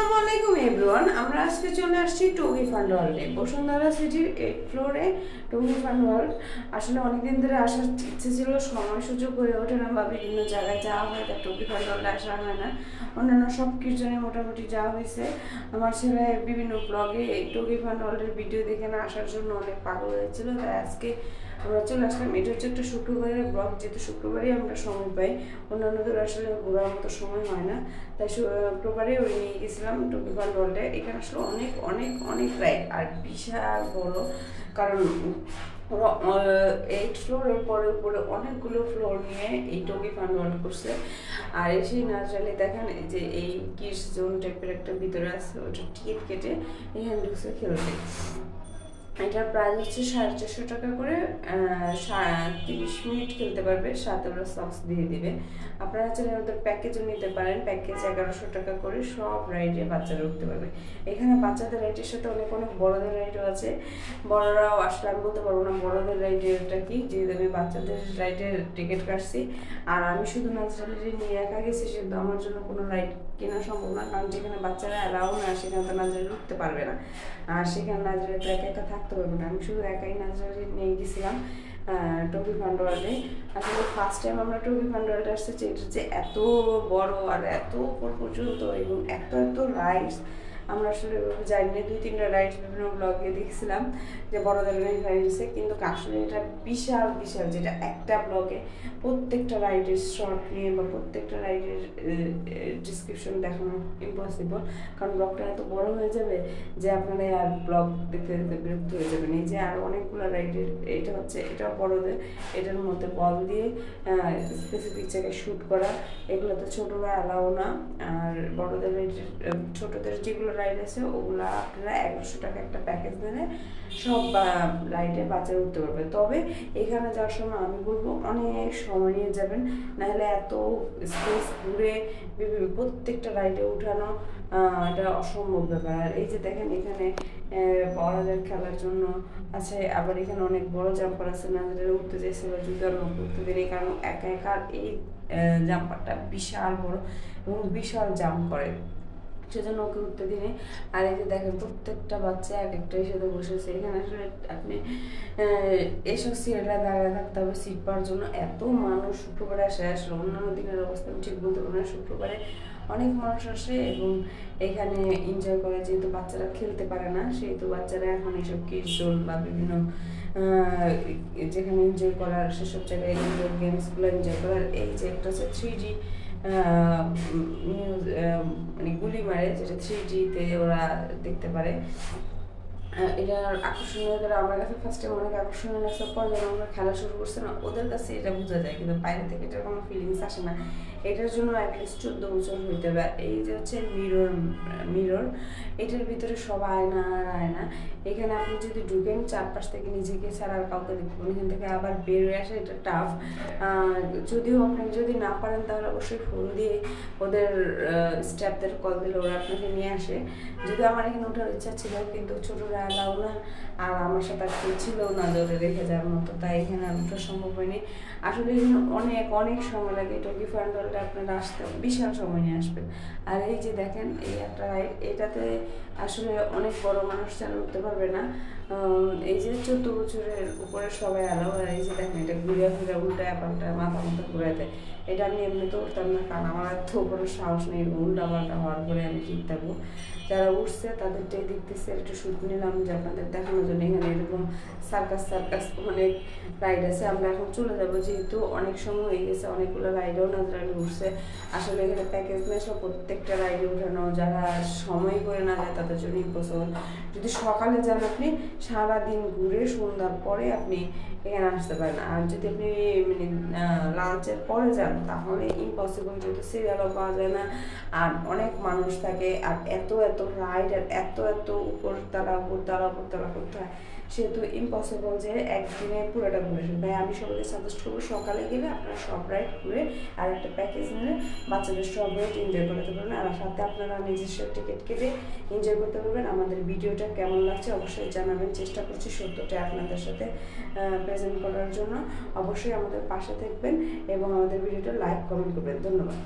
আসসালামু আলাইকুম এভরিওয়ান। আমরা আজকে চলে আসছি টগি ফান ওয়ার্ল্ডে, বসুন্ধরা সিটির 8 ফ্লোরে টগি ফান ওয়ার্ল্ড। আসলে অনেকদিন ধরে আসার ইচ্ছে ছিল, সময় সুযোগ হয়ে ওঠে না বা বিভিন্ন জায়গায় যাওয়া হয়, তার টগি ফান ওয়ার্ল্ডে আসা হয় না। অন্যান্য সব কিছুজনে মোটামুটি যাওয়া হয়েছে। আমার ছেলে বিভিন্ন ব্লগে এই টগি ফান ওয়ার্ল্ডের ভিডিও দেখে না আসার জন্য অনেক পাগল হয়েছিল, তাই আজকে আমরা চলে আসলাম। এটা হচ্ছে একটা শুক্রবারের ব্লগ, যেহেতু শুক্রবারই আমরা সময় পাই, অন্যান্যদের আসলে ঘোরার মতো সময় হয় না, তাই শুক্রবারে ওই নিয়ে গেছিলাম টগি ফান ওয়ার্ল্ডে। এখানে আসলে অনেক অনেক অনেক রাইড আর বিশাল বড়, কারণ 8 ফ্লোরের পরে উপরে অনেকগুলো ফ্লোর নিয়ে এই টগি ফান ওয়ার্ল্ড করছে। আর এসেই ন্যাচারালি দেখেন যে এই কিডস জোন টাইপের একটা ভিতরে আছে, ওটা টিকিট কেটে এখানে ঢুকছে খেলতে। এটার প্রাইস হচ্ছে 450 টাকা করে। 30 মিনিট খেলতে পারবে, সাথে ওরা সক্স দিয়ে দিবে। আপনারা চাইলে ওদের প্যাকেজও নিতে পারেন, প্যাকেজ 1100 টাকা করে, সব রাইডে বাচ্চারা উঠতে পারবে। এখানে বাচ্চাদের রাইডের সাথে অনেক অনেক বড়দের রাইডও আছে। বড়রাও আসলে আমি বলতে পারবো না বড়দের রাইডেরটা কি, যেহেতু আমি বাচ্চাদের রাইডের টিকিট কাটছি। আর আমি শুধু ন্যাচারালি নিয়ে একা গেছি, সেহেতু আমার জন্য কোনো রাইড কেনা সম্ভব না, কারণ যেখানে বাচ্চারা অ্যালাউ না সেখানে তো নাজারি উঠতে পারবে না, আর সেখানে নাজারি তো একা একা থাকতে পারবে না। আমি শুধু একাই নাজারি নিয়ে গেছিলাম টগি ফান ওয়ার্ল্ডে। আসলে ফার্স্ট টাইম আমরা টগি ফান ওয়ার্ল্ডে আসতেছি, এটা যে এত বড় আর এত উপর পর্যন্ত এবং এত এত রাইডস আমরা আসলে জানি না। 2-3টা রাইডস বিভিন্ন ব্লগে দেখছিলাম যে বড়দের রাইডসে, কিন্তু আসলে এটা বিশাল বিশাল, যেটা একটা ব্লগে প্রত্যেকটা রাইডের শর্ট নিয়ে বা প্রত্যেকটা রাইডের ডিসক্রিপশন দেখানো ইম্পসিবল, কারণ ব্লগটা এত বড় হয়ে যাবে যে আপনারা আর ব্লগ দেখতে দেখতে বিরক্ত হয়ে যাবেন। এই যে আর অনেকগুলো রাইডের, এটা হচ্ছে এটাও বড়দের, এটার মধ্যে বল দিয়ে স্পেসিফিক জায়গায় শ্যুট করা, এগুলো তো ছোটরা অ্যালাউ না। আর বড়দের রাইডের ছোটদের যেগুলো রাইড আছে ওগুলো আপনারা 1100 টাকা একটা প্যাকেজ নিলে সব রাইডে বাচ্চারা উঠতে পারবে। তবে এখানে যাওয়ার সময় আমি বলবো অনেক সময় নিয়ে যাবেন, নাহলে এত স্পেস ঘুরে প্রত্যেকটা রাইডে উঠানো এটা অসম্ভব ব্যাপার। আর এই যে দেখেন এখানে বড়দের খেলার জন্য আছে, আবার এখানে অনেক বড় জাম্পার আছে না, যেটা উঠতে চাইছে বা জুতার মতো উঠতে দেরি, কারণ একা একা এই জাম্পারটা বিশাল বড় এবং বিশাল জাম্প করে, সেজন্য ওকে উঠতে দিনে। আর এই যে দেখেন প্রত্যেকটা বাচ্চা এক একটা সাথে বসেছে। এখানে আসলে আপনি এসব সিটরা দাঁড়িয়ে থাকতে হবে সিট পাওয়ার জন্য। এত মানুষ শুক্রবারে আসে, আসলে অন্যান্য দিনের অবস্থা আমি ঠিক বলতে পারবো না, শুক্রবারে অনেক মানুষ আসে এবং এখানে এনজয় করে। যেহেতু বাচ্চারা খেলতে পারে না, সেহেতু বাচ্চারা এখন এইসব কিডস জোন বা বিভিন্ন যেখানে এনজয় করার সেসব জায়গায় ইনডোর গেমসগুলো এনজয় করার। এই যে একটা হচ্ছে 3D মানে গুলি মারে, যেটা 3Dতে ওরা দেখতে পারে। এটার আকর্ষণীয় করে আমার কাছে ফার্স্ট টাইম অনেক আকর্ষণীয় লাগছে। পর যখন আমরা খেলা শুরু করছে না, ওদের কাছে এটা বোঝা যায়, কিন্তু বাইরে থেকে এটার কোনো ফিলিংস আসে না। এটার জন্য অ্যাটলিস্ট 14 বছর হইতে হবে। এই যে হচ্ছে মিরর, এটার ভিতরে সব আয়না আর আয়না। এখানে আপনি যদি ঢুকেন চারপাশ থেকে নিজেকে ছাড়া আর কাউকে দেখবেন, এখান থেকে আবার বের হয়ে আসা এটা টাফ। যদিও আপনি যদি না পারেন তাহলে অবশ্যই ফোন দিয়ে ওদের স্টাফদের কল দিলে ওরা আপনাকে নিয়ে আসে। যদিও আমার এখানে ওঠার ইচ্ছা ছিল, কিন্তু ছোটরা অ্যালাউ না, আর আমার সাথে আর কেউ ছিল না দৌড়ে রেখে যাওয়ার মতো, তাই এখানে আর ওঠা সম্ভব হয়নি। আসলে এখানে অনেক অনেক সময় লাগে। টগি ফান ওয়ার্ল্ডে আপনারা আসতে বিশাল সময় নিয়ে আসবেন। আর এই যে দেখেন এই একটা রাইড, এটাতে আসলে অনেক বড় মানুষ যেন উঠতে পারবে না। এই যে 14 বছরের উপরে সবাই অ্যালাউ। আর এই যে দেখেন এটা ঘুরে ঘুরে উল্টায় পাল্টা মাথা মতো ঘুরে দেয়। এটা আমি এমনিতে উঠতাম না, কারণ আমার এত কোনো সাহস নেই উল্টা পাল্টা হওয়ার পরে আমি ঠিক থাকবো। যারা উঠছে তাদেরটাই দেখতেছে, একটু শুট নিলাম যে আপনাদের দেখানোর জন্য। এখানে এরকম সার্কাস অনেক রাইড আছে। আমরা এখন চলে যাবো, যেহেতু অনেক সময় হয়ে গেছে, অনেকগুলো রাইডও নাজরানি উঠছে। আসলে এখানে প্যাকেজ নেই, সব প্রত্যেকটা রাইডে উঠানো, যারা সময় করে না যায় তাদের জন্য ইম্পসিবল। যদি সকালে যান আপনি সারাদিন ঘুরে সন্ধ্যার পরে আপনি এখানে আসতে পারেন, আর যদি আপনি মানে লাঞ্চের পরে যান তাহলে ইম্পসিবল, যেহেতু সিরিয়ালও পাওয়া যায় না আর অনেক মানুষ থাকে আর এত এত রাইড আর এত এত উপরতলা করতে হয়, সেহেতু ইম্পসিবল যে একদিনে পুরোটা ঘুরে আসবে। তাই আমি সবাইকে সাজেস্ট করবো সকালে গেলে আপনারা সব রাইড ঘুরে আর একটা প্যাকেজ নিলে বাচ্চাদের সব রাইড এনজয় করতে পারবেন, আর সাথে আপনারা নিজস্ব টিকিট কেটে এনজয় করতে পারবেন। আমাদের ভিডিওটা কেমন লাগছে অবশ্যই জানাবেন, চেষ্টা করছি সত্যটা আপনাদের সাথে প্রেজেন্ট করার জন্য। অবশ্যই আমাদের পাশে থাকবেন এবং আমাদের ভিডিওটা লাইক কমেন্ট করবেন। ধন্যবাদ।